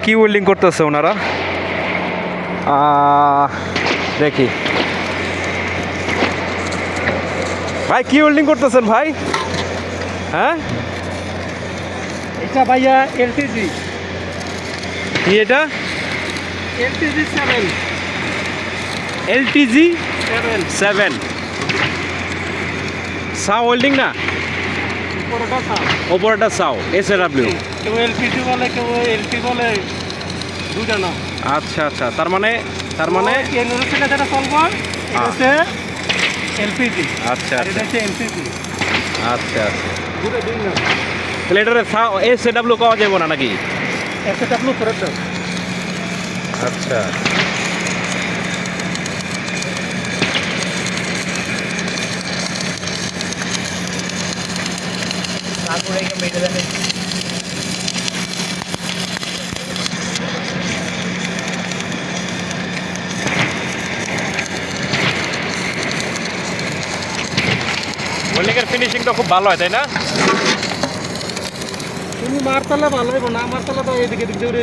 কি ওয়েল্ডিং করতেছে ওনারা দেখি ভাই কি ওয়েল্ডিং করতেছেন ভাই? হ্যাঁ এটা ভাইয়া এলটিজি কি এটা? এলটিজি 7 এলটিজি 7 7 সাও ওয়েল্ডিং না, উপরটা সাপ ওপরটা সাও SW। কেউ এলপিজি বলে কেউ এলটি বলে দুটা না। আচ্ছা আচ্ছা, তার মানে ইউনিভার্সিটি যেটা চলবো এটা হচ্ছে এলপিজি। আচ্ছা আর এটা আচ্ছা হচ্ছে এলপিজি। আচ্ছা আচ্ছা, দুটো দুই না তাহলে এটার সাও SW পাওয়া যাবে না নাকি? SW ফেরত দাও। আচ্ছা তারপরে এই মেটে দেন ওয়েল্ডিংয়ের ফিনিশিংটা খুব ভালো হয় তাই না? তুমি মারতালে ভালো হইব না, মারতালে তো এদিকে দিক দিয়ে উড়ে